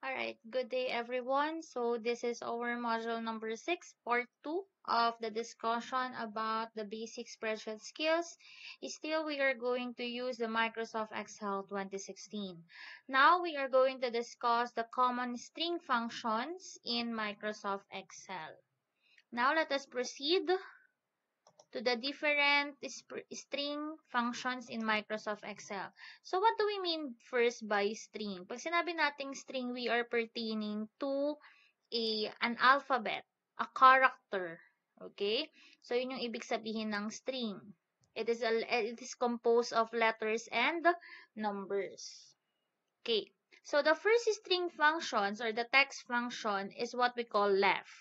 Alright, good day everyone. So this is our module number 6, part 2 of the discussion about the basic spreadsheet skills. Still, we are going to use the Microsoft Excel 2016. Now we are going to discuss the common string functions in Microsoft Excel. Now let us proceed to the different string functions in Microsoft Excel. So what do we mean first by string? Pag sinabi nating string, we are pertaining to an alphabet, a character. Okay? So yun yung ibig sabihin ng string. It is composed of letters and numbers. Okay. So the first string functions or the text function is what we call left.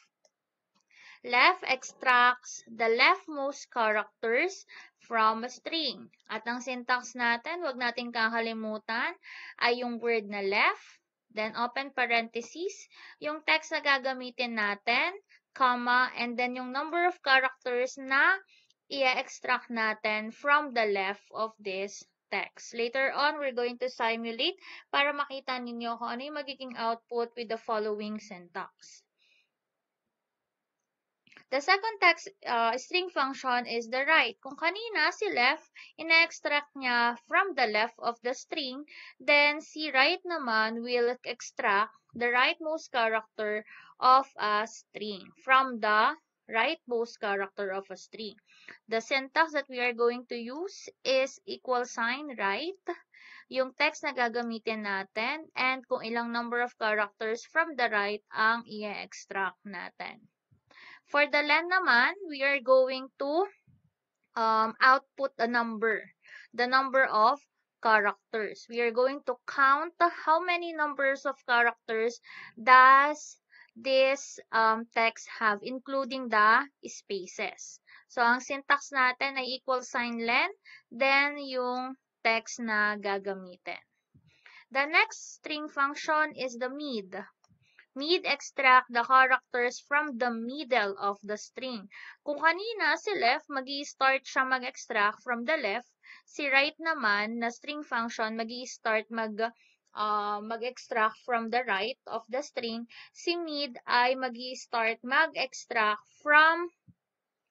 Left extracts the leftmost characters from a string. At ang syntax natin, wag nating kakalimutan, ay yung word na left, then open parentheses, yung text na gagamitin natin, comma, and then yung number of characters na i-extract natin from the left of this text. Later on, we're going to simulate para makita ninyo kung ano yung magiging output with the following syntax. The second text string function is the right. Kung kanina si left, ina-extract niya from the left of the string, then si right naman will extract the rightmost character of a string from the rightmost character of a string. The syntax that we are going to use is equal sign right, yung text na gagamitin natin, and kung ilang number of characters from the right ang i-extract natin. For the len naman, we are going to output a number, the number of characters. We are going to count how many numbers of characters does this text have, including the spaces. So, ang syntax natin ay equal sign len, then yung text na gagamitin. The next string function is the mid. Mid extract the characters from the middle of the string. Kung kanina si left, magi-start siya mag-extract from the left. Si right naman na string function, magi-start mag-extract from the right of the string. Si mid ay magi-start mag-extract from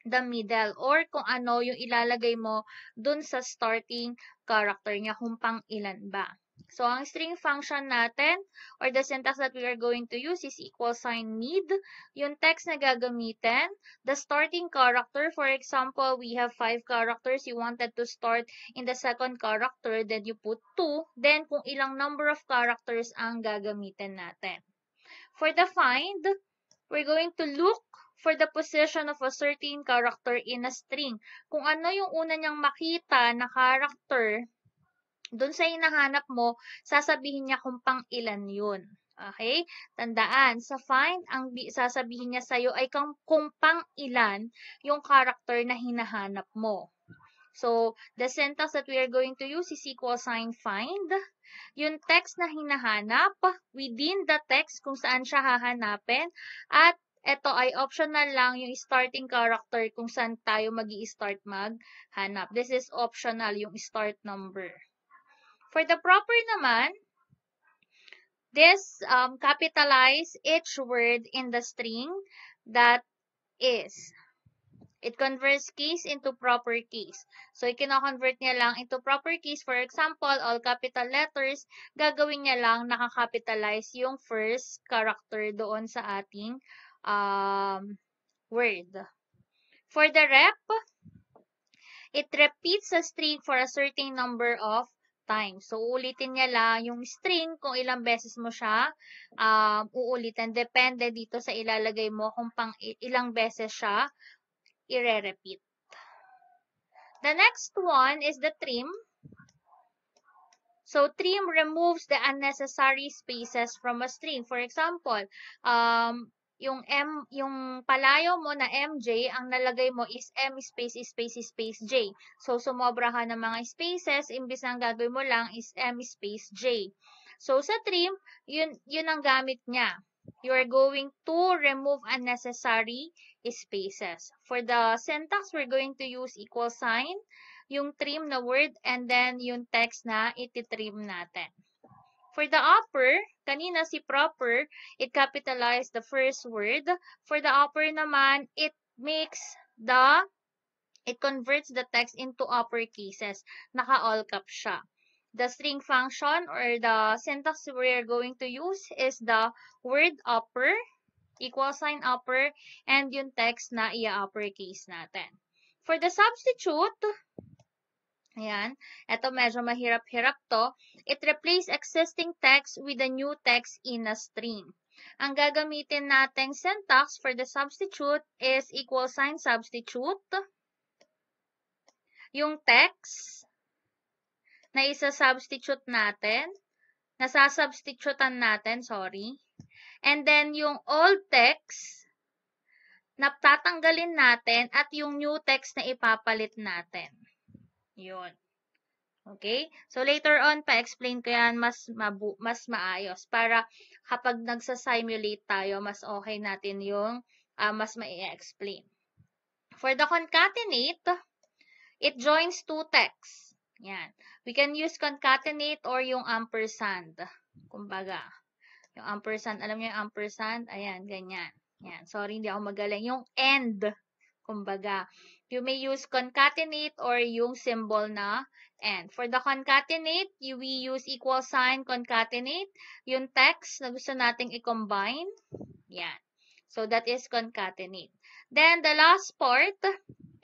the middle or kung ano yung ilalagay mo dun sa starting character niya kung pang ilan ba. So, ang string function natin or the syntax that we are going to use is equal sign mid. Yung text na gagamitin, the starting character, for example, we have 5 characters. You wanted to start in the second character, then you put 2. Then, kung ilang number of characters ang gagamitin natin. For the find, we're going to look for the position of a certain character in a string. Kung ano yung una niyang makita na character, dun sa hinahanap mo, sasabihin niya kung pang ilan yun. Okay? Tandaan, sa find, ang sasabihin niya sa'yo ay kung pang ilan yung character na hinahanap mo. So, the syntax that we are going to use is equal sign find. Yung text na hinahanap, within the text kung saan siya hahanapin, at ito ay optional lang yung starting character kung saan tayo magi-start maghanap. This is optional, yung start number. For the proper naman, this capitalize each word in the string that is. It converts case into proper case. So, ikino-convert niya lang into proper case. For example, all capital letters, gagawin niya lang nakakapitalize yung first character doon sa ating word. For the rep, it repeats a string for a certain number of times. So, uulitin niya lang yung string kung ilang beses mo siya uulitin. Depende dito sa ilalagay mo kung pang ilang beses siya i-repeat. The next one is the trim. So, trim removes the unnecessary spaces from a string. For example, yung palayo mo na MJ, ang nalagay mo is M space J. So, sumobra ka ng mga spaces, imbis na ang gagawin mo lang is M space J. So, sa trim, yun ang gamit niya. You are going to remove unnecessary spaces. For the syntax, we're going to use equal sign, yung trim na word, and then yung text na ititrim natin. For the upper, kanina si proper, it capitalized the first word. For the upper naman, it converts the text into upper cases. Naka-all cap siya. The string function or the syntax we're going to use is the word upper, equal sign upper, and yung text na i-uppercase natin. For the substitute, ayan, eto medyo mahirap-hirap to. It replace existing text with a new text in a string. Ang gagamitin nating syntax for the substitute is equal sign substitute. Yung text na isa-substitute natin, nasasubstitutean natin, sorry. And then, yung old text, natatanggalin natin at yung new text na ipapalit natin. Yun. Okay? So, later on, pa-explain ko yan mas maayos para kapag nagsa-simulate tayo, mas okay natin yung mas ma-explain. For the concatenate, it joins two texts. Yan. We can use concatenate or yung ampersand. Kumbaga, yung ampersand, alam niyo yung ampersand? Ayan, ganyan. Yan. Sorry, hindi ako magaling. Yung and, kumbaga. You may use concatenate or yung symbol na and. For the concatenate, we use equal sign concatenate. Yung text na gusto nating i-combine. Yan. So, that is concatenate. Then, the last part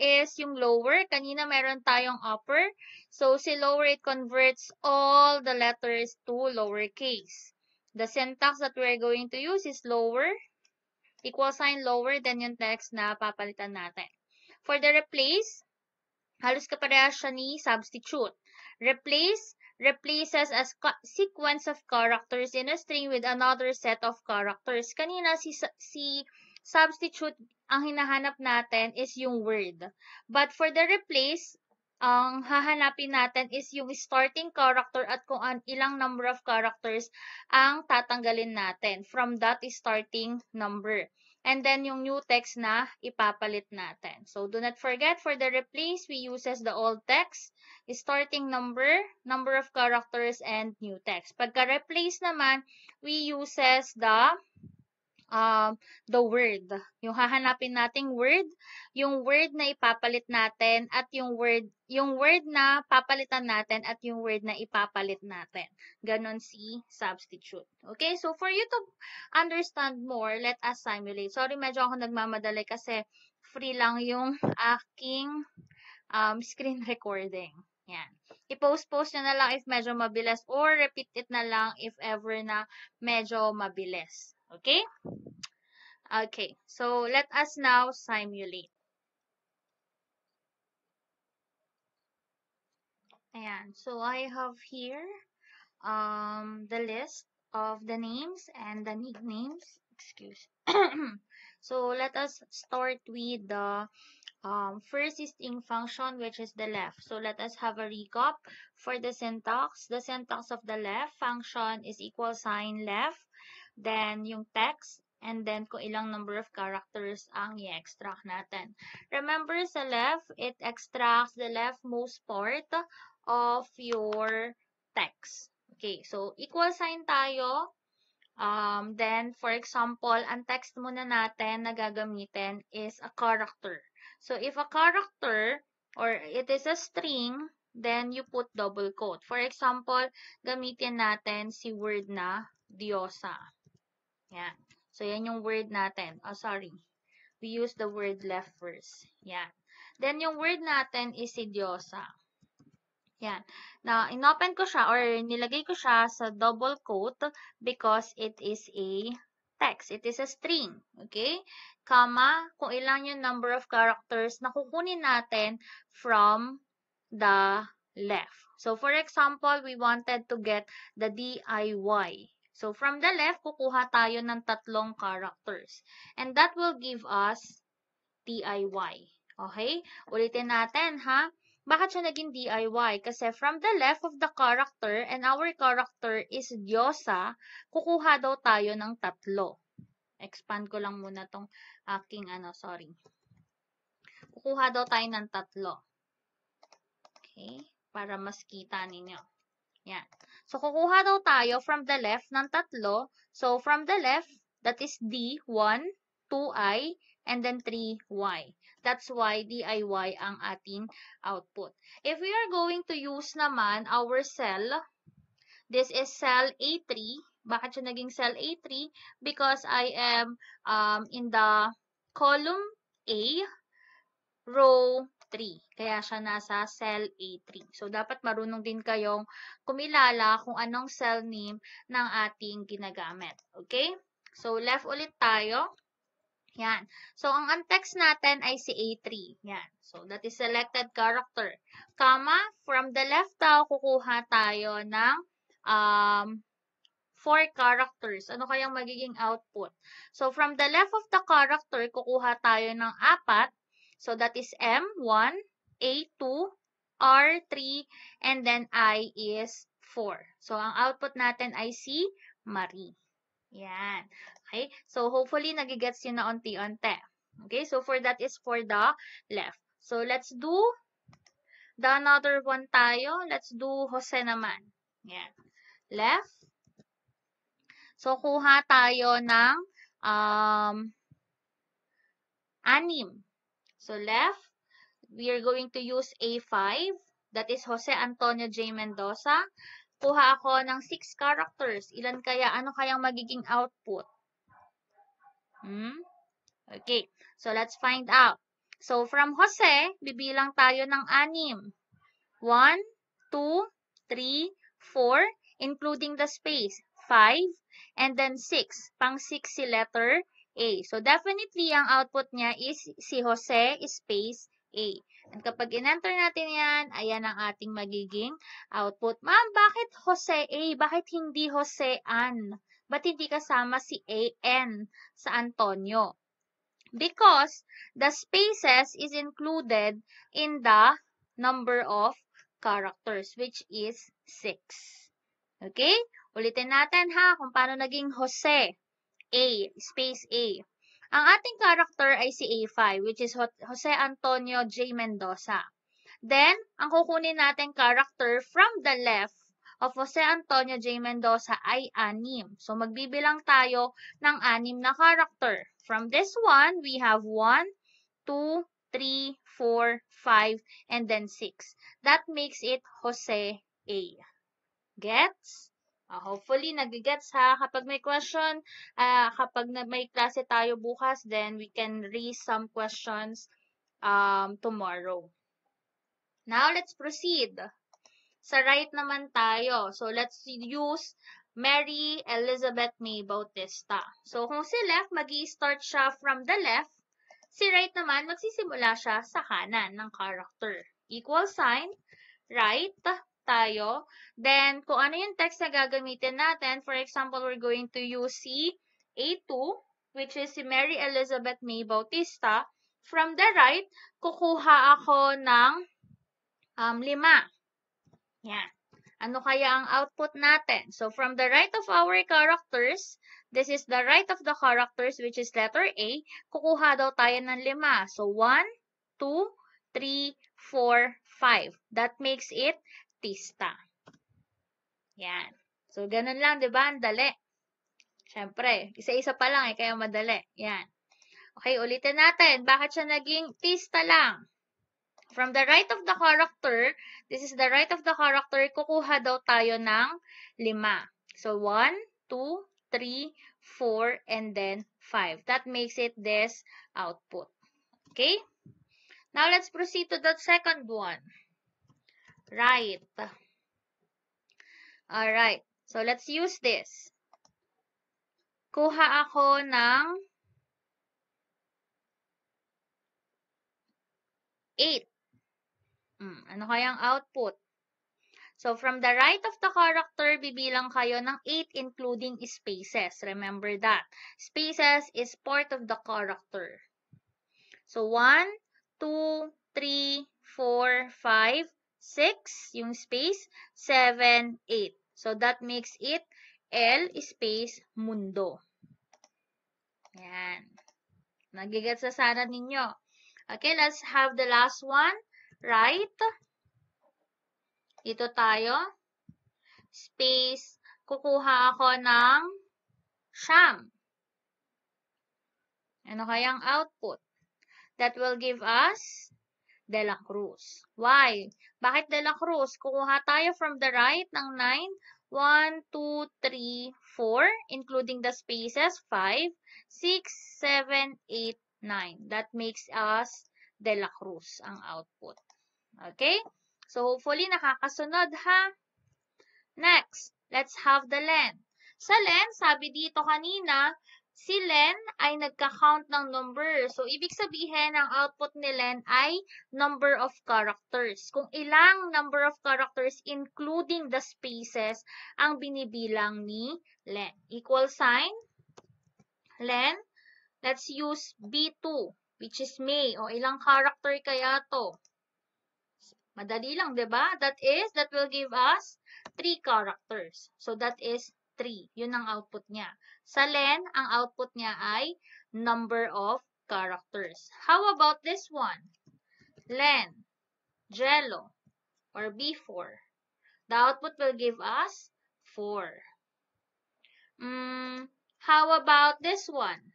is yung lower. Kanina meron tayong upper. So, si lower, it converts all the letters to lowercase. The syntax that we're going to use is lower, equal sign lower, then yung text na papalitan natin. For the replace, halos kaparehas siya ni substitute. Replace replaces a sequence of characters in a string with another set of characters. Kanina, si substitute, ang hinahanap natin is yung word. But for the replace, ang hahanapin natin is yung starting character at kung ilang number of characters ang tatanggalin natin from that starting number. And then yung new text na ipapalit natin. So, do not forget, for the replace, we uses the old text, starting number, number of characters, and new text. Pagka replace naman, we uses the word. Yung hahanapin nating word, yung word na ipapalit natin at yung word na papalitan natin at yung word na ipapalit natin. Ganon si substitute. Okay? So, for you to understand more, let us simulate. Sorry, medyo ako nagmamadali kasi free lang yung aking screen recording. Yan. I-post nyo na lang if medyo mabilis or repeat it na lang if ever na medyo mabilis. Okay? Okay, so let us now simulate. Ayan, so I have here the list of the names and the nicknames. Excuse. So let us start with the first distinct function, which is the left. So let us have a recap for the syntax. The syntax of the left function is equal sign left, then yung text, and then kung ilang number of characters ang i-extract natin. Remember, sa left, it extracts the leftmost part of your text. Okay, so equal sign tayo. Then, for example, ang text muna natin na gagamitin is a character. So, if a character or it is a string, then you put double quote. For example, gamitin natin si word na Diyosa. Yan. So, yan yung word natin. Oh, sorry. We use the word left first. Yan. Then, yung word natin is si Diyosa. Yan. Now, inopen ko siya or nilagay ko siya sa double quote because it is a text. It is a string. Okay? Comma, kung ilang yung number of characters na kukunin natin from the left. So, for example, we wanted to get the DIY. So, from the left, kukuha tayo ng 3 characters. And that will give us DIY. Okay? Ulitin natin, ha? Bakit siya naging DIY? Kasi from the left of the character and our character is Diyosa, kukuha daw tayo ng 3. Expand ko lang muna tong aking sorry. Kukuha daw tayo ng 3. Okay? Para mas kita ninyo. Yan. So, kukuha daw tayo from the left ng tatlo. So, from the left, that is D, 1, 2i, and then 3y. That's why DIY ang ating output. If we are going to use naman our cell, this is cell A3. Bakit siya naging cell A3? Because I am in the column A, row 3. Kaya siya nasa cell A3. So, dapat marunong din kayong kumilala kung anong cell name ng ating ginagamit. Okay? So, left ulit tayo. Yan. So, ang text natin ay si A3. Yan. So, that is selected character. Comma, from the left daw, kukuha tayo ng 4 characters. Ano kayang magiging output? So, from the left of the character, kukuha tayo ng 4. So, that is M1, A2, R3, and then I is 4. So, ang output natin ay si Marie. Yan. Okay? So, hopefully, nagigets yun na onti-onti. Okay? So, for that is for the left. So, let's do the another one tayo. Let's do Jose naman. Yan. Left. So, kuha tayo ng 6. So, left, we are going to use A5. That is Jose Antonio J. Mendoza. Kuha ako ng 6 characters. Ilan kaya? Ano kayang magiging output? Okay. So, let's find out. So, from Jose, bibilang tayo ng 6. 1, 2, 3, 4, including the space. 5, and then 6. Pang 6 si letter A. So, definitely, ang output niya is si Jose space A. And kapag in-enter natin yan, ayan ang ating magiging output. Ma'am, bakit Jose A? Bakit hindi Jose An? Ba't hindi kasama si A-N sa Antonio? Because the spaces is included in the number of characters, which is 6. Okay? Ulitin natin ha kung paano naging Jose A, space A. Ang ating character ay si A5, which is Jose Antonio J. Mendoza. Then, ang kukunin natin character from the left of Jose Antonio J. Mendoza ay 6. So, magbibilang tayo ng 6 na character. From this one, we have 1, 2, 3, 4, 5, and then 6. That makes it Jose A. Gets? Hopefully, nag-gets ha. Kapag may question, kapag may klase tayo bukas, then we can raise some questions tomorrow. Now, let's proceed. Sa right naman tayo. So, let's use Mary Elizabeth May Bautista. So, kung si left, mag-i-start siya from the left. Si right naman, magsisimula siya sa kanan ng character. Equal sign, right, tayo. Then, kung ano yung text na gagamitin natin, for example, we're going to use si A2, which is si Mary Elizabeth May Bautista. From the right, kukuha ako ng 5. Yan. Ano kaya ang output natin? So, from the right of our characters, this is the right of the characters, which is letter A, kukuha daw tayo ng 5. So, 1, 2, 3, 4, 5. That makes it Tista. Yan. So, ganun lang, di ba? Ang dali. Siyempre, isa-isa pa lang kaya madali. Yan. Okay, ulitin natin. Bakit siya naging Tista lang? From the right of the character, this is the right of the character, kukuha daw tayo ng 5. So, 1, 2, 3, 4, and then 5. That makes it this output. Okay? Now, let's proceed to the second one. Right. Alright. So, let's use this. Kuha ako ng 8. Ano kayang output? So, from the right of the character, bibilang kayo ng 8 including spaces. Remember that. Spaces is part of the character. So, 1, 2, 3, 4, 5, 6, yung space, 7, 8. So, that makes it L space mundo. Yan. Nagigets na sana ninyo. Okay, let's have the last one. Right. Ito tayo. space, kukuha ako ng siyam. Ano kayang output? That will give us De La Cruz. Why? Bakit De La Cruz? Kukuha tayo from the right ng 9. 1, 2, 3, 4, including the spaces, 5, 6, 7, 8, 9. That makes us De La Cruz ang output. Okay? So, hopefully, nakakasunod ha. Next, let's have the Len. Sa Len, sabi dito kanina, si Len ay nagka-count ng number. So, ibig sabihin, ang output ni Len ay number of characters. Kung ilang number of characters, including the spaces, ang binibilang ni Len. Equal sign, Len. Let's use B2, which is May. O, ilang character kaya to? Madali lang, di ba? That will give us 3 characters. So, that is 3. Yun ang output niya. Sa Len, ang output niya ay number of characters. How about this one? Len, Jello, or B4. The output will give us 4. How about this one?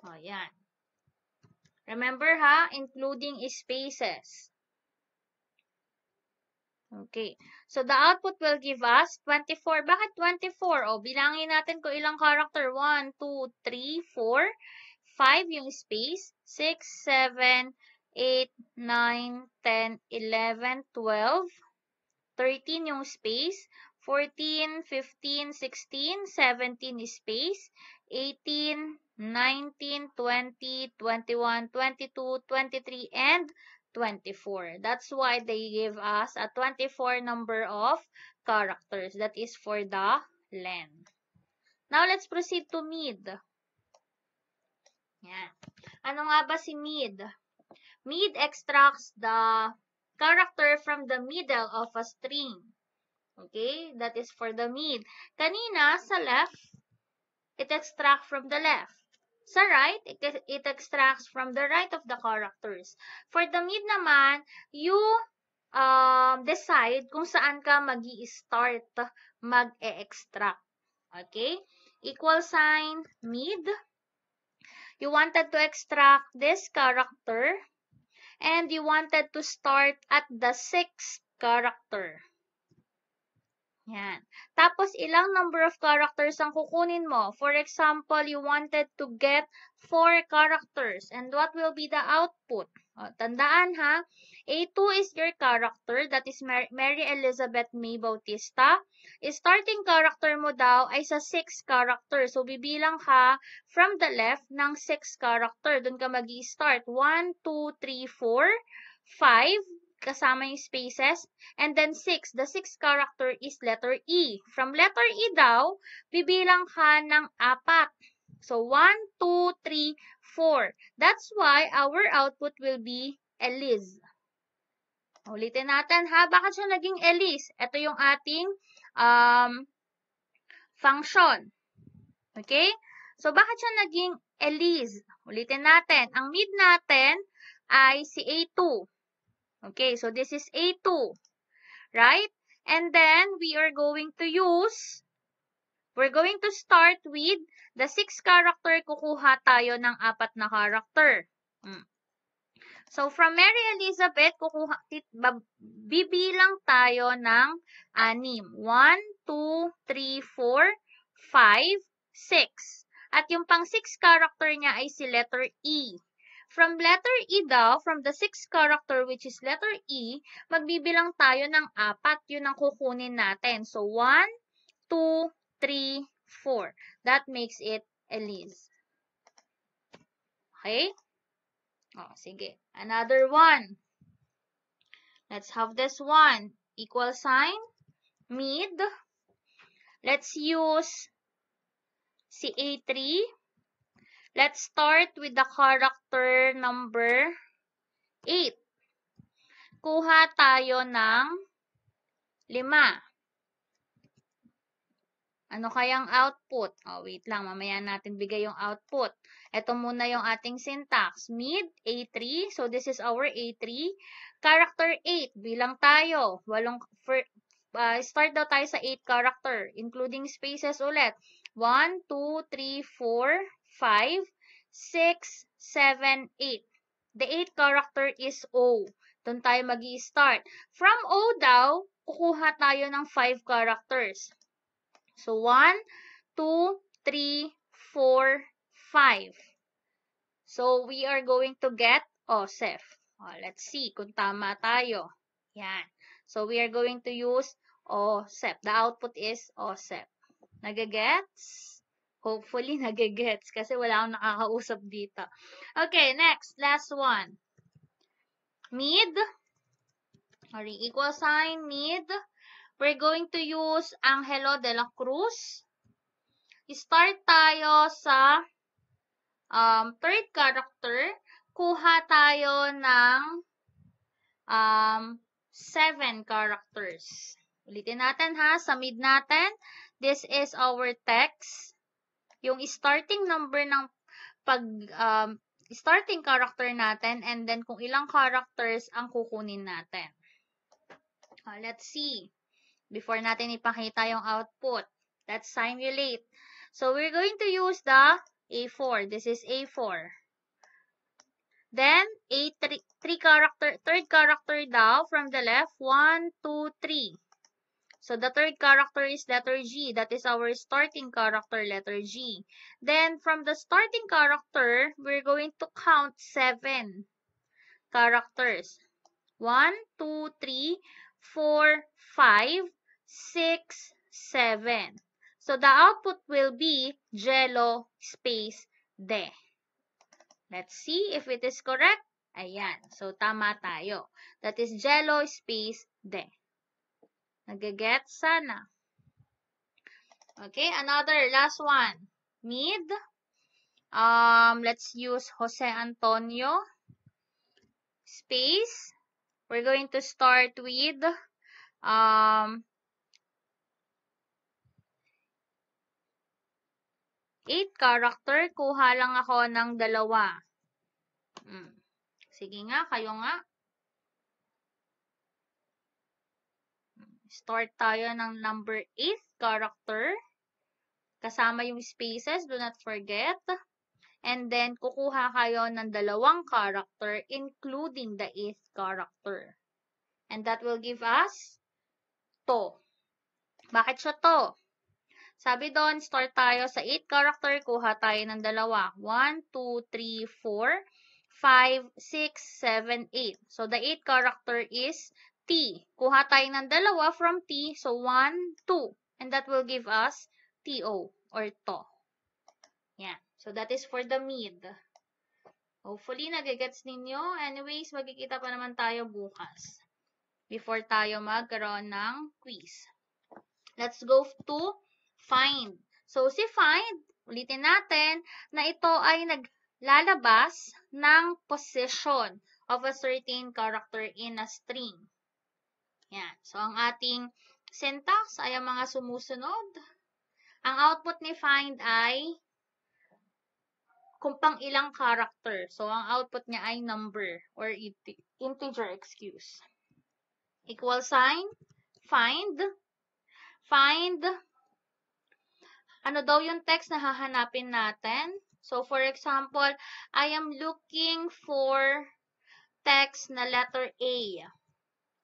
O, yan. Remember ha, including spaces. Okay. So, the output will give us 24. Bakit 24? O, bilangin natin kung ilang character. 1, 2, 3, 4, 5 yung space, 6, 7, 8, 9, 10, 11, 12, 13 yung space, 14, 15, 16, 17 space, 18, 19, 20, 21, 22, 23, and 24. That's why they give us a 24 number of characters. That is for the Len. Now, let's proceed to Mid. Yan. Ano nga ba si Mid? Mid extracts the character from the middle of a string. Okay? That is for the mid. Kanina, sa left, it extracts from the left. Sa right, it extracts from the right of the characters. For the mid naman, you decide kung saan ka mag-i-start mag-e-extract. Okay? Equal sign, mid. You wanted to extract this character, and you wanted to start at the 6th character. Yan. Tapos, ilang number of characters ang kukunin mo? For example, you wanted to get 4 characters. And what will be the output? O, tandaan ha, A2 is your character, that is Mary Elizabeth May Bautista. Starting character mo daw ay sa 6 character. So, bibilang ka from the left ng 6 character. Doon ka mag-i-start. 1, 2, 3, 4, 5, kasama yung spaces, and then 6. The 6th character is letter E. From letter E daw, bibilang ka ng 4. So, 1, 2, 3, 4. That's why our output will be Elise. Ulitin natin ha. Bakit siya naging Elise? Ito yung ating function. Okay? So, bakit siya naging Elise? Ulitin natin. Ang mid natin ay si A2. Okay, so this is A2, right? And then, we're going to start with the 6th character, kukuha tayo ng 4 na character. So, from Mary Elizabeth, bibilang tayo ng 6. 1, 2, 3, 4, 5, 6. At yung pang 6 character niya ay si letter E. From letter E daw, from the 6th character which is letter E, magbibilang tayo ng 4. Yun ang kukunin natin. So, 1, 2, 3, 4. That makes it Elise. Okay? Oh, sige. Another one. Let's have this one. Equal sign. Mid. Let's use si A3. Let's start with the character number 8. Kuha tayo ng 5. Ano kayang output? Oh, wait lang. Mamaya natin bigay yung output. Ito muna yung ating syntax. Mid, A3. So, this is our A3. Character 8. Bilang tayo. start daw tayo sa 8 character, including spaces ulit. 1, 2, 3, 4, 5, 6, 7, 8. The 8 character is O. Doon tayo mag-i-start. From O daw, kukuha tayo ng 5 characters. So, 1, 2, 3, 4, 5. So, we are going to get OSEF. Let's see kung tama tayo. Yan. So, we are going to use OSEF. The output is OSEF. Nagagets? Hopefully, nagagets kasi wala akong nakakausap dito. Okay, next. Last one. Mid. Or equal sign, mid. We're going to use Angelo de la Cruz. Start tayo sa third character. Kuha tayo ng 7 characters. Ulitin natin ha, sa mid natin. This is our text. Yung starting number ng starting character natin, and then kung ilang characters ang kukunin natin. Let's see. Before natin ipakita yung output, let's simulate. So, we're going to use the A4. This is A4. Then, third character daw from the left. 1, 2, 3. So, the third character is letter G. That is our starting character, letter G. Then, from the starting character, we're going to count 7 characters. 1, 2, 3, 4, 5, 6, 7. So, the output will be Jello space de. Let's see if it is correct. Ayan. So, tama tayo. That is Jello space de. Nag-get sana. Okay, another last one. Mid. Let's use Jose Antonio space. We're going to start with 8 character. Kuha lang ako ng 2. Sige nga, kayo nga. Start tayo ng number 8 character. Kasama yung spaces, do not forget. And then, kukuha kayo ng 2 character, including the 8th character. And that will give us to. Bakit siya to? Sabi doon, start tayo sa 8 character, kuha tayo ng 2. 1, 2, 3, 4, 5, 6, 7, 8. So, the 8 character is T. Kuha tayo ng 2 from T. So, 1, 2. And that will give us TO or to. Yan. So, that is for the mid. Hopefully, nagigets ninyo. Anyways, magkikita pa naman tayo bukas. Before tayo magkaroon ng quiz. Let's go to find. So, si find, ulitin natin na ito ay naglalabas ng position of a certain character in a string. Yan. So, ang ating syntax ay ang mga sumusunod. Ang output ni find ay kung pang ilang character. So, ang output niya ay number or integer, excuse. Equal sign, find. Find, ano daw yung text na hahanapin natin? So, for example, I am looking for text na letter A,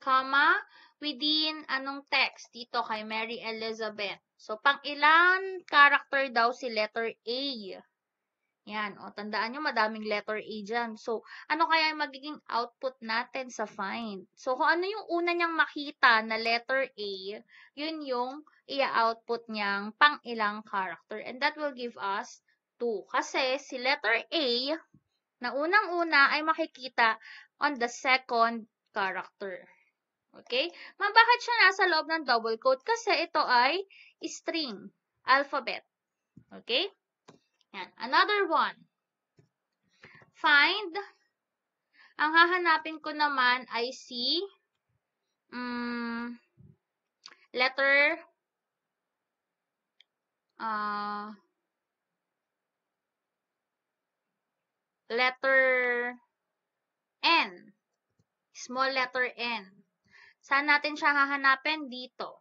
comma, within anong text? Dito kay Mary Elizabeth. So, pang ilan character daw si letter A? Yan. O, tandaan nyo, madaming letter A dyan. So, ano kaya yung magiging output natin sa find? So, kung ano yung una niyang makita na letter A, yun yung i-output niyang pang ilang character. And that will give us 2. Kasi si letter A, na unang-una ay makikita on the second character. Okay? Bakit siya nasa loob ng double quote? Kasi ito ay string, alphabet. Okay? Yan. Another one. Find. Ang hahanapin ko naman ay si letter N. Small letter N. Saan natin siya hahanapin? Dito.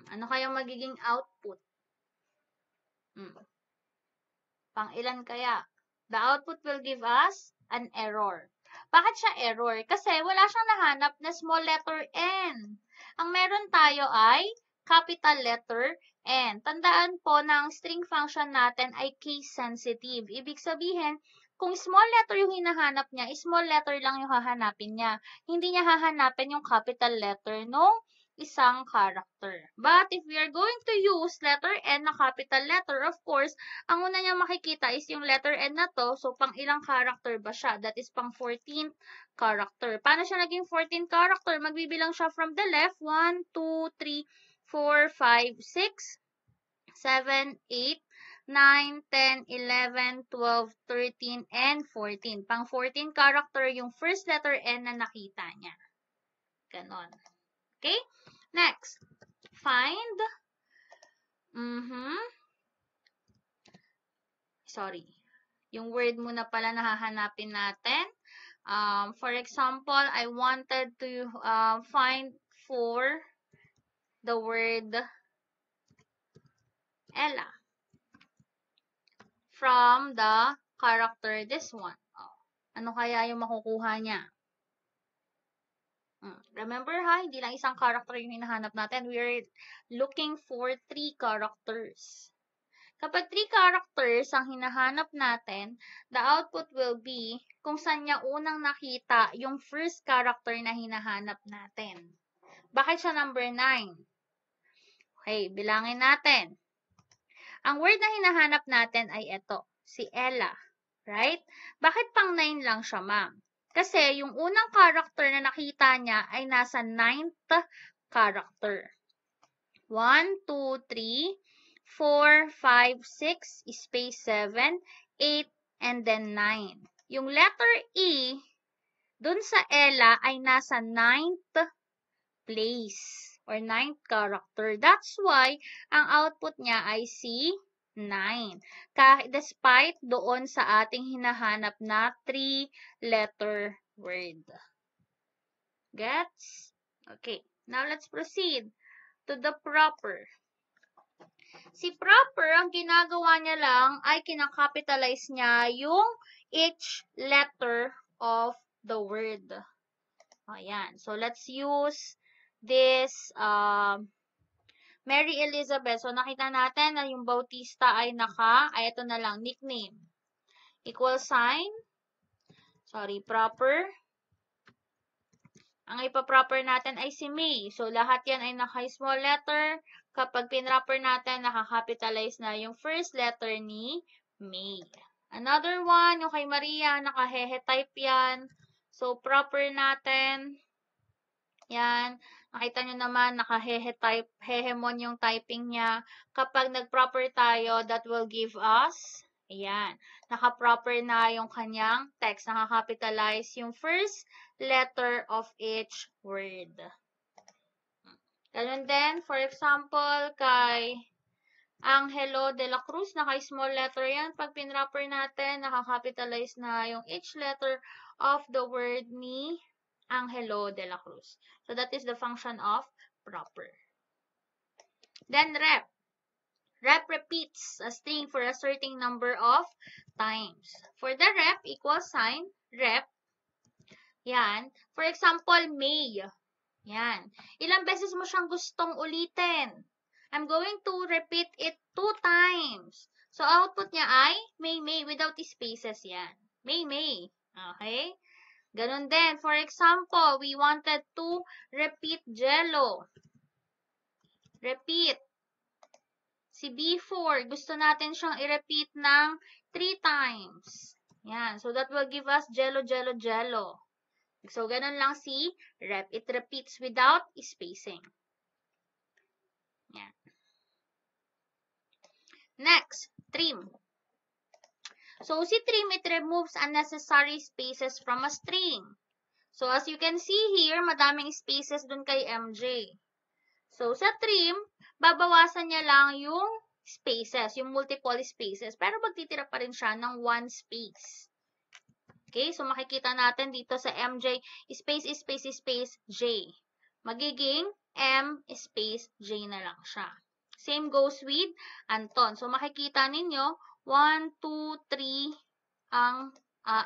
Ano kayang magiging output? Pang ilan kaya? The output will give us an error. Bakit siya error? Kasi wala siyang nahanap na small letter n. Ang meron tayo ay capital letter n. Tandaan po na ang string function natin ay case sensitive. Ibig sabihin, kung small letter yung hinahanap niya, small letter lang yung hahanapin niya. Hindi niya hahanapin yung capital letter nung isang character. But if we are going to use letter N na capital letter, of course, ang una niyang makikita is yung letter N na to. So, pang ilang character ba siya? That is pang 14th character. Paano siya naging 14th character? Magbibilang siya from the left. 1, 2, 3, 4, 5, 6, 7, 8, 9, 10, 11, 12, 13, and 14. Pang 14 character yung first letter N na nakita niya. Ganon. Okay? Next. Find. Sorry. Yung word muna pala na hahanapin natin. For example, I wanted to find for the word Ella from the character this one. Ano kaya yung makukuha niya? Remember ha, hindi lang isang character yung hinahanap natin. We are looking for 3 characters. Kapag 3 characters ang hinahanap natin, the output will be kung saan niya unang nakita yung first character na hinahanap natin. Bakit siya number 9? Okay, bilangin natin. Ang word na hinahanap natin ay ito, si Ella. Right? Bakit pang 9 lang siya, ma'am? Kasi yung unang character na nakita niya ay nasa 9th character. 1, 2, 3, 4, 5, 6, space 7, 8, and then 9. Yung letter E, dun sa Ella ay nasa 9th place or 9th character. That's why ang output niya ay C9. Despite doon sa ating hinahanap na 3-letter word. Gets? Okay. Now, let's proceed to the proper. Si proper, ang ginagawa niya lang ay kinakapitalize niya yung each letter of the word. Ayan. So, let's use this Mary Elizabeth. So, nakita natin na yung Bautista ay ito na lang, nickname. Equal sign. Sorry, proper. Ang ipa-proper natin ay si May. So, lahat yan ay naka-small letter. Kapag pin-proper natin, nakakapitalize na yung first letter ni May. Another one, yung kay Maria, naka-hehe type yan. So, proper natin. Yan. Nakita nyo naman, naka-hehe type, hehemon yung typing niya. Kapag nag-proper tayo, that will give us, ayan, naka-proper na yung kanyang text. Nakakapitalize yung first letter of each word. Ganun din, for example, kay Angelo de la Cruz, naka-small letter yan. Pag pinrapper natin, nakakapitalize na yung each letter of the word ni Angelo de la Cruz. So, that is the function of proper. Then, rep. Rep repeats a string for a certain number of times. For the rep, equal sign, rep. Yan. For example, May. Yan. Ilang beses mo siyang gustong ulitin? I'm going to repeat it 2 times. So, output niya ay May, May, without spaces yan. May, May. Okay? Ganun din. For example, we wanted to repeat Jello. Repeat. Si B4, gusto natin siyang i-repeat ng 3 times. Yan. So, that will give us Jello, Jello, Jello. So, ganun lang si rep. It repeats without spacing. Yan. Next, trim. So, si trim, it removes unnecessary spaces from a string. So, as you can see here, madaming spaces dun kay MJ. So, sa trim, babawasan niya lang yung spaces, yung multiple spaces. Pero magtitira pa rin siya ng 1 space. Okay, so makikita natin dito sa MJ, space, space, space, J. magiging M space J na lang siya. Same goes with Anton. So, makikita ninyo, 1, 2, 3 ang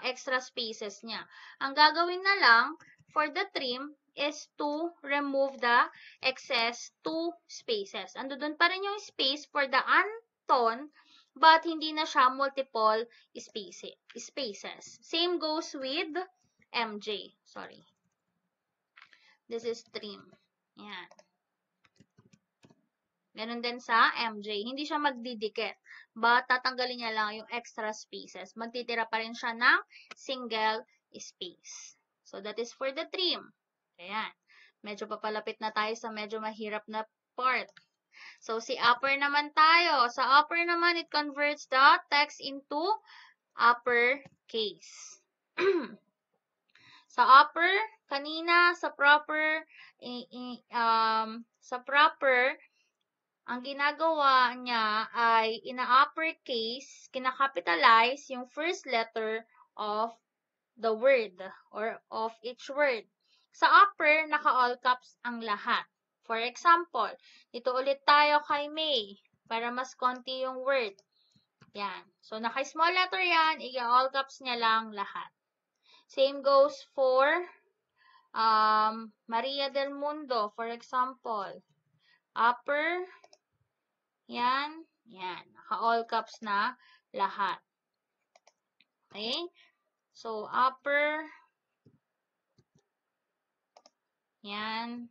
extra spaces niya. Ang gagawin na lang for the trim is to remove the excess 2 spaces. Ando doon pa rin yung space for the Anton, but hindi na siya multiple spaces. Same goes with MJ. Sorry. This is trim. Yan. Ganun din sa MJ. Hindi siya magdidikit. But, tatanggalin niya lang yung extra spaces. Magtitira pa rin siya ng single space. So, that is for the trim. Ayan. Medyo papalapit na tayo sa medyo mahirap na part. So, si upper naman tayo. Sa upper naman, it converts the text into uppercase. Sa upper, kanina, sa proper, ang ginagawa niya ay ina-uppercase, kinakapitalize yung first letter of the word or of each word. Sa upper, naka-all caps ang lahat. For example, ito ulit tayo kay May para mas konti yung word. Yan. So, naka-small letter yan, i-all caps niya lang lahat. Same goes for Maria del Mundo, for example. Upper, yan, yan. Naka-all caps na lahat. Okay? So, upper, yan,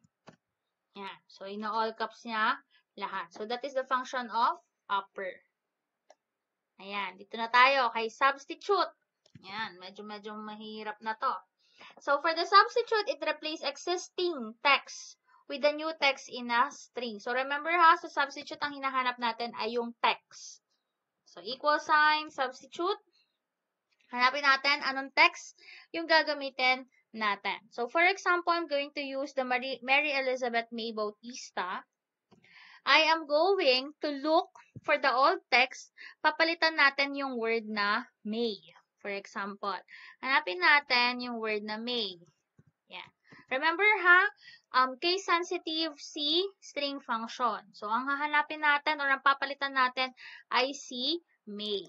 yan. So, ina-all caps niya lahat. So, that is the function of upper. Ayan, dito na tayo kay substitute. Yan, medyo mahirap na to. So, for the substitute, it replaces existing text with the new text in a string. So, remember ha, sa substitute, ang hinahanap natin ay yung text. So, equal sign, substitute. Hanapin natin anong text yung gagamitin natin. So, for example, I'm going to use the Mary Elizabeth May Bautista. I am going to look for the old text. Papalitan natin yung word na May. For example, hanapin natin yung word na May. Yan. Remember ha, case-sensitive si string function. So, ang hahanapin natin or ang papalitan natin ay si May.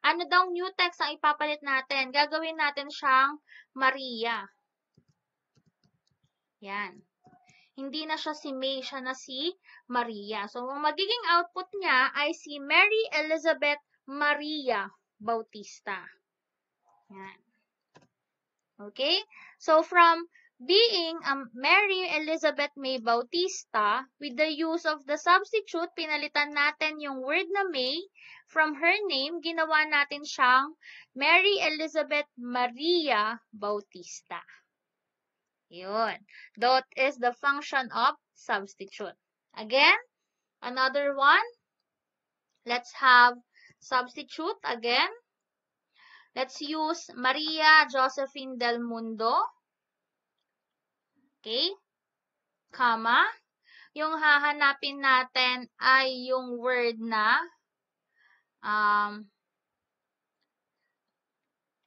Ano daw new text ang ipapalit natin? Gagawin natin siyang Maria. Yan. Hindi na siya si May, siya na si Maria. So, ang magiging output niya ay si Mary Elizabeth Maria Bautista. Yan. Okay? So, from being Mary Elizabeth May Bautista, with the use of the substitute, pinalitan natin yung word na May. From her name, ginawa natin siyang Mary Elizabeth Maria Bautista. Yun. That is the function of substitute. Again, another one. Let's have substitute again. Let's use Maria Josephine del Mundo. Okay? Comma. Yung hahanapin natin ay yung word na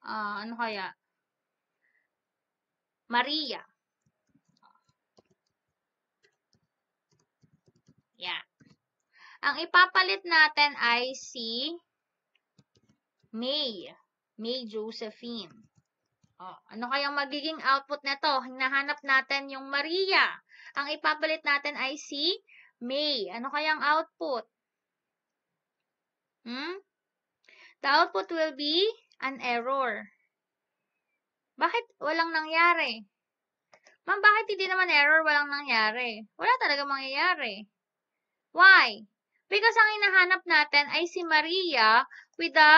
ano kaya? Maria. Yan. Ang ipapalit natin ay si May. May Josephine. Ano kayang magiging output nito? Hinahanap natin yung Maria. Ang ipapalit natin ay si May. Ano kayang output? The output will be an error. Bakit walang nangyari? Ma'am, bakit hindi naman error walang nangyari? Wala talaga mangyayari. Why? Because ang hinahanap natin ay si Maria with the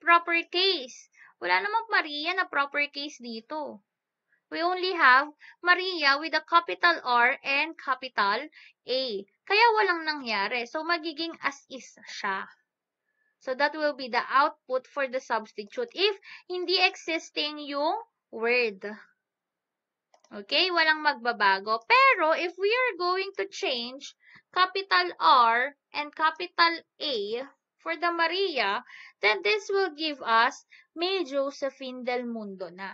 proper case. Wala namang Maria na proper case dito. We only have Maria with a capital R and capital A. Kaya walang nangyari. So, magiging as is siya. So, that will be the output for the substitute if hindi existing yung word. Okay? Walang magbabago. Pero, if we are going to change capital R and capital A for the Maria, then this will give us May Josephine del Mundo na.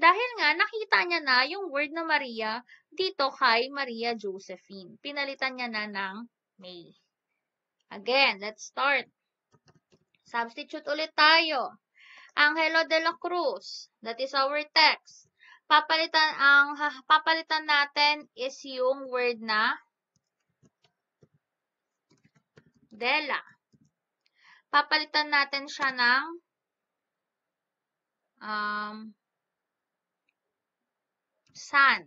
Dahil nga, nakita niya na yung word na Maria dito kay Maria Josephine. Pinalitan niya na ng May. Again, let's start. Substitute ulit tayo. Angelo de la Cruz, that is our text. Papalitan natin is yung word na Dela. Papalitan natin siya ng San.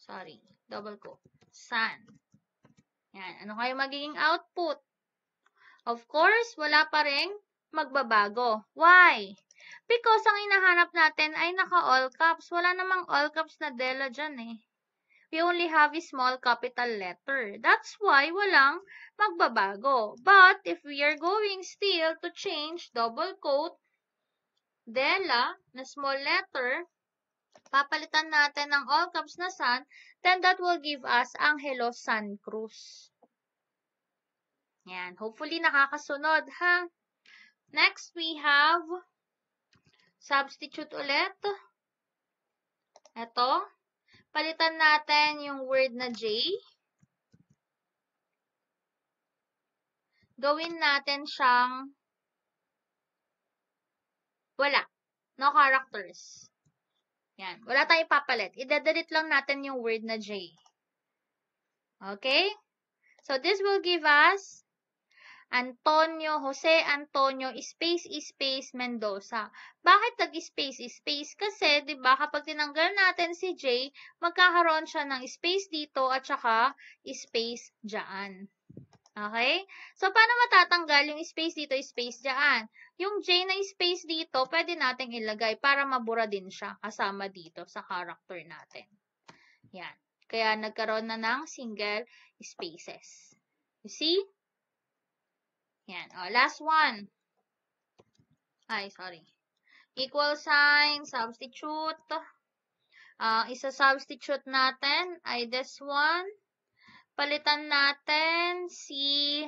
Sorry, double quote. San. Yan. Ano kayo magiging output? Of course, wala pa ring magbabago. Why? Because ang hinahanap natin ay naka-all caps. Wala namang all caps na Dela dyan eh. We only have a small capital letter. That's why walang magbabago. But if we are going still to change double quote Dela na small letter, papalitan natin ng all caps na San, then that will give us Angelo San Cruz. Yan. Hopefully nakakasunod, ha? Next, we have substitute ulit. Ito. Palitan natin yung word na J. Gawin natin siyang wala. No characters. Yan. Wala tayong papalit. I-delete lang natin yung word na J. Okay? So, this will give us Jose Antonio, space, Mendoza. Bakit nag-space? Kasi, di ba, kapag tinanggal natin si J, magkakaroon siya ng space dito at saka space dyan. Okay? So, paano matatanggal yung space dito, space dyan? Yung J na space dito, pwede nating ilagay para mabura din siya kasama dito sa character natin. Yan. Kaya nagkaroon na ng single spaces. You see? Yan. O, last one. Ay, sorry. Equal sign, substitute. Isa-substitute natin ay this one. Palitan natin si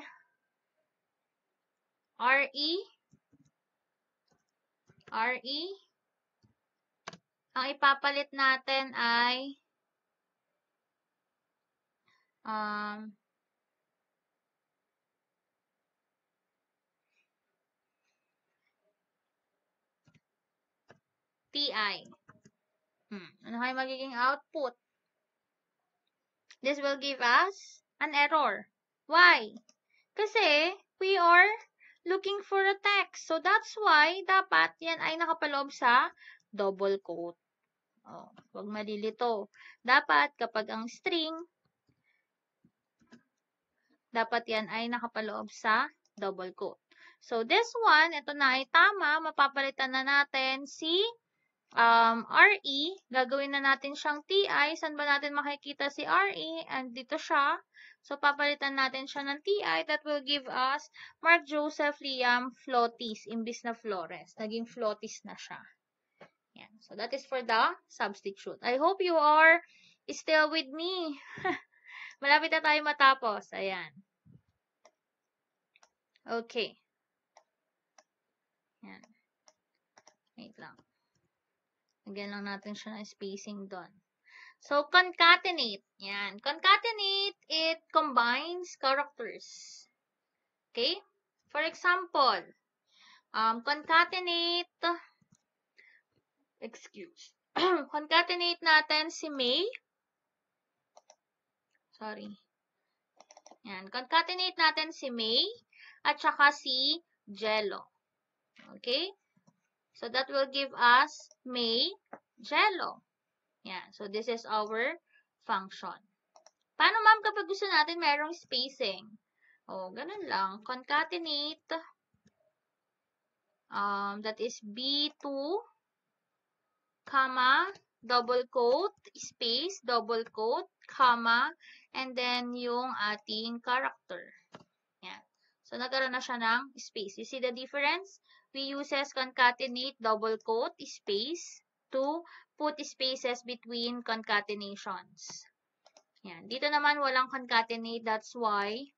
RE. Ang ipapalit natin ay TI. Ano kayo magiging output? This will give us an error. Why? Kasi we are looking for a text. So that's why dapat yan ay nakapaloob sa double quote. Oh, huwag malilito. Dapat kapag ang string, dapat yan ay nakapaloob sa double quote. So this one, ito na ay tama. Mapapalitan na natin si RE, gagawin na natin siyang TI. Saan ba natin makikita si RE? And dito siya. So, papalitan natin siya ng TI. That will give us Mark Joseph Liam Flotis, imbis na Flores. Naging Flotis na siya. Yan. So, that is for the substitute. I hope you are still with me. Malapit na tayo matapos. Ayan. Okay. Yan. Wait lang. Lagyan lang natin siya ng spacing doon. So, concatenate. Yan. Concatenate, it combines characters. Okay? For example, concatenate, concatenate natin si May. Sorry. Yan. Concatenate natin si May at saka si Jello. Okay? So, that will give us May, Jello. Yan. So, this is our function. Paano, ma'am, kapag gusto natin mayroong spacing? O, ganun lang. Concatenate. That is B2, comma, double quote, space, double quote, comma, and then yung ating character. Yan. So, nagkaroon na siya ng space. You see the difference? We uses concatenate, double quote, space, to put spaces between concatenations. Yan. Dito naman, walang concatenate. That's why,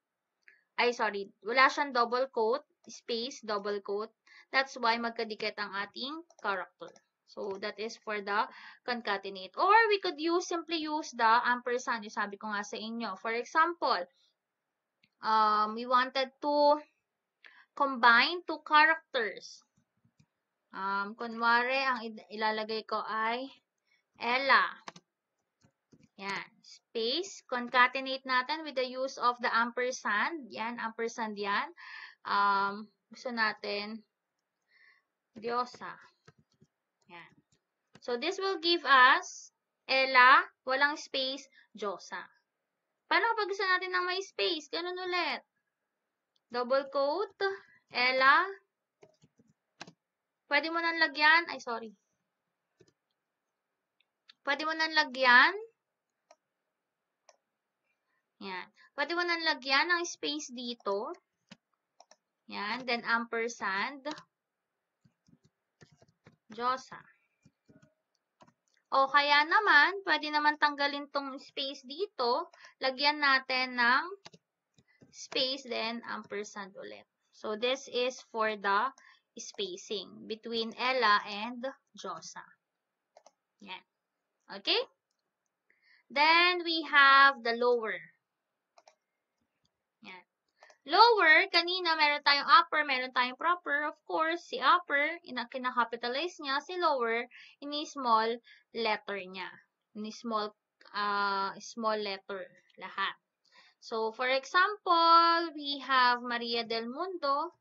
wala siyang double quote, space, double quote. That's why magkadikit ang ating character. So, that is for the concatenate. Or, we could simply use the ampersand. Yung sabi ko nga sa inyo. For example, we wanted to combine two characters. Kunwari, ang ilalagay ko ay Ella. Yan. Space. Concatenate natin with the use of the ampersand. Yan, ampersand yan. Gusto natin Diyosa. Yan. So, this will give us Ella, walang space, Diyosa. Paano kapag gusto natin ng may space? Ganun ulit. Double quote, Ella. Pwede mo nang lagyan. Ay, sorry. Pwede mo nang lagyan. Yan. Pwede mo nang lagyan ng space dito. Yan. Then, ampersand. Diyosa. O kaya naman, pwede naman tanggalin tong space dito. Lagyan natin ng space, then ampersand ulit. So, this is for the spacing between Ella and Diyosa. Yan. Okay? Then, we have the lower. Yan. Lower, kanina meron tayong upper, meron tayong proper. Of course, si upper, kinakapitalize niya, si lower, ini-small letter niya. Ini-small letter, lahat. So, for example, we have Maria del Mundo.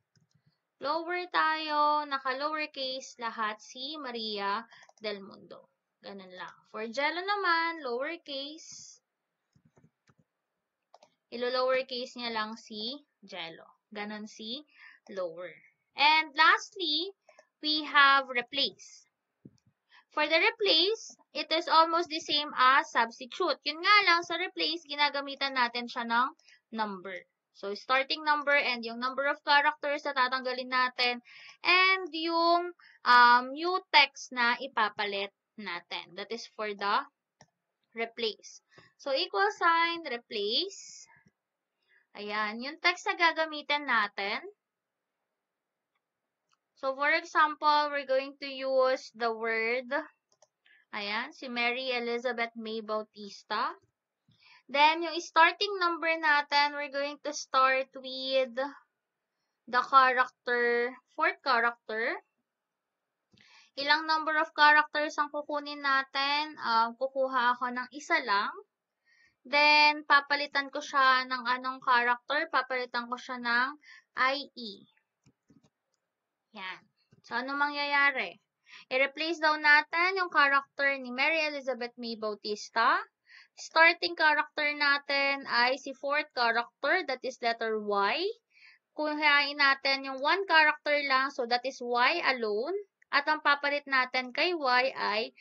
Lower tayo, naka-lowercase lahat si Maria del Mundo. Ganun lang. For Jello naman, lowercase. Ilo-lowercase niya lang si Jello. Ganon si lower. And lastly, we have replace. For the replace, it is almost the same as substitute. Yun nga lang, sa replace, ginagamitan natin siya ng number. So, starting number and yung number of characters na tatanggalin natin and yung new text na ipapalit natin. That is for the replace. So, equal sign, replace. Ayan, yung text na gagamitin natin. So, for example, we're going to use the word, ayan, si Mary Elizabeth May Bautista. Then, yung starting number natin, we're going to start with the character, fourth character. Ilang number of characters ang kukunin natin? Kukuha ako ng isa lang. Then, papalitan ko siya ng anong character? Papalitan ko siya ng IE. Yan. So, ano mangyayari? I-replace daw natin yung character ni Mary Elizabeth May Bautista. Starting character natin ay si fourth character, that is letter Y. Kuhain natin yung one character lang, so that is Y alone. At ang papalit natin kay Y ay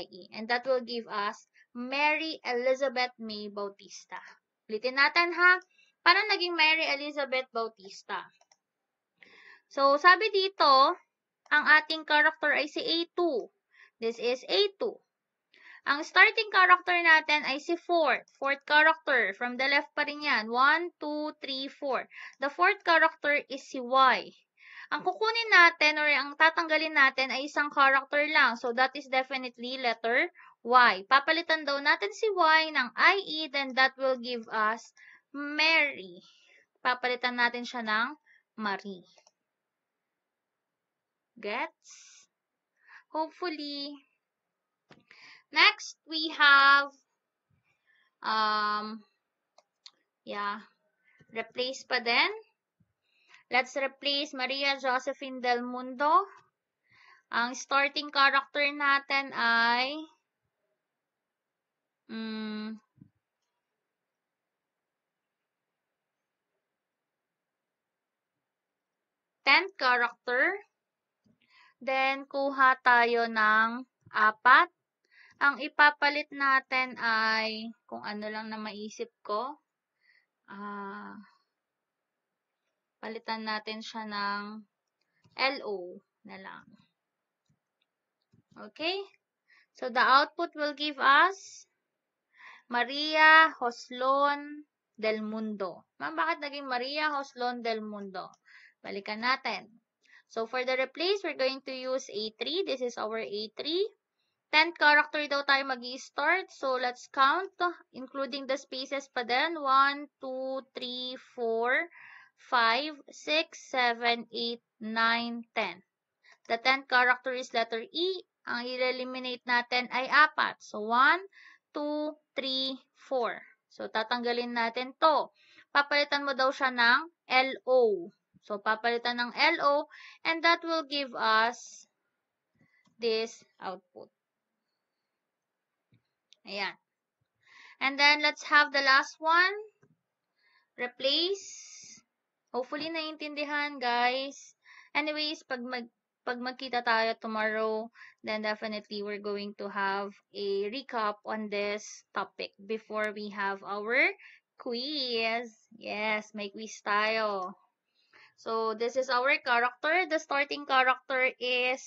IE. And that will give us Mary Elizabeth May Bautista. Ulitin natin ha. Paano naging Mary Elizabeth Bautista? So, sabi dito, ang ating character ay si A2. This is A2. Ang starting character natin ay si fourth. Fourth character. From the left pa rin yan. 1, 2, 3, 4. The fourth character is si Y. Ang kukunin natin or ang tatanggalin natin ay isang character lang. So, that is definitely letter Y. Papalitan daw natin si Y ng IE, then that will give us Mary. Papalitan natin siya ng Marie. Gets? Hopefully. Next, we have, replace pa din. Let's replace Maria Josephine Del Mundo. Ang starting character natin ay, 10th character. Then, kuha tayo ng 4. Ang ipapalit natin ay, kung ano lang na maisip ko, palitan natin siya ng LO na lang. Okay? So, the output will give us Maria Joslon Del Mundo. Ma'am, bakit naging Maria Joslon Del Mundo? Balikan natin. So, for the replace, we're going to use A3. This is our A3. 10th character daw tayo mag-i-start. So, let's count, including the spaces pa din. 1, 2, 3, 4, 5, 6, 7, 8, 9, 10. The 10th character is letter E. Ang i-eliminate natin ay 4. So, 1, 2, 3, 4. So, tatanggalin natin to. Papalitan mo daw siya ng LO. So, papalitan ng LO and that will give us this output. Ayan. And then, let's have the last one. Replace. Hopefully, naiintindihan, guys. Anyways, pag magkita tayo tomorrow, then definitely we're going to have a recap on this topic before we have our quiz. Yes, may quiz tayo. So, this is our character. The starting character is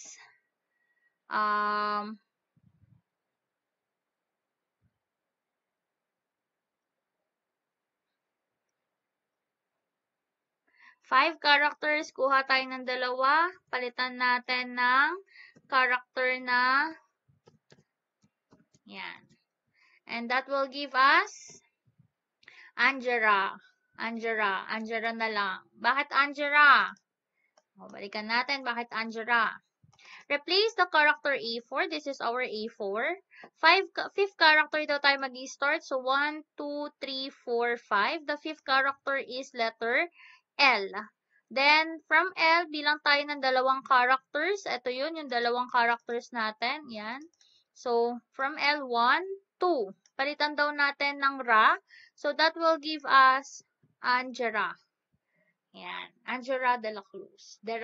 5 characters, kuha tayo ng dalawa, palitan natin ng character na yan. And that will give us Angera. Angera na lang. Bakit Angera? O, balikan natin, bakit Angera? Replace the character A4. This is our A4. Fifth character daw tayo mag-i-start. So, 1, 2, 3, 4, 5. The fifth character is letter L. Then, from L, bilang tayo ng dalawang characters. Ito yun, yung dalawang characters natin. Yan. So, from L, 1, 2. Palitan daw natin ng Ra. So, that will give us Angera. Yan. Angera de la Cruz. De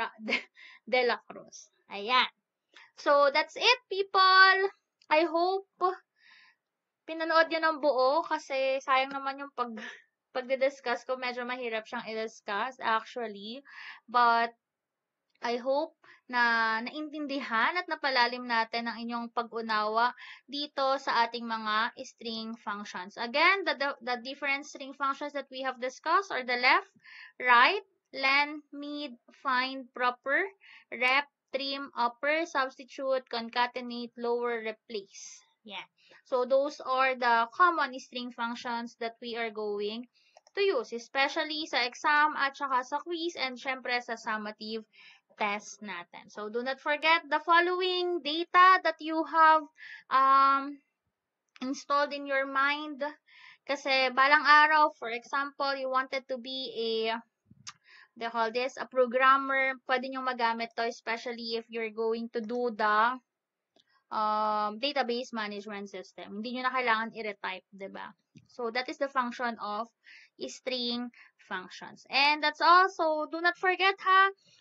la Cruz. Ayan. So, that's it, people. I hope pinanood nyo ng buo kasi sayang naman yung pagdi-discuss ko. Medyo mahirap siyang i-discuss, actually. But, I hope na naintindihan at napalalim natin ang inyong pag-unawa dito sa ating mga string functions. Again, the different string functions that we have discussed are the left, right, len, mid, find, proper, rep, trim, upper, substitute, concatenate, lower, replace. Yeah. So, those are the common string functions that we are going to use, especially sa exam at saka sa quiz and syempre sa summative test natin. So, do not forget the following data that you have installed in your mind. Kasi balang araw, for example, you wanted to be they call this, a programmer. Pwede nyo magamit to, especially if you're going to do the database management system. Hindi nyo na kailangan i-retype, diba? So, that is the function of string functions. And that's all. So, do not forget,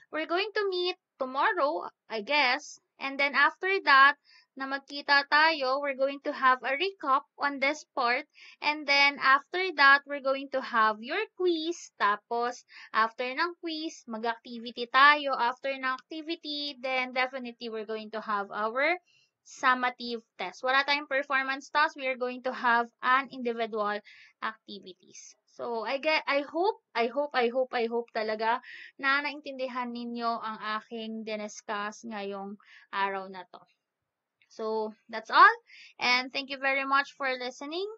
we're going to meet tomorrow, I guess. And then, after that, na magkita tayo, we're going to have a recap on this part. And then, after that, we're going to have your quiz. Tapos, after ng quiz, mag-activity tayo. After ng activity, then definitely we're going to have our summative test. Wala tayong performance task. We are going to have an individual activities. So, I hope talaga na naintindihan ninyo ang aking diniscuss ngayong araw na to. So, that's all. And thank you very much for listening.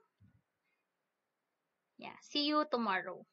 Yeah, see you tomorrow.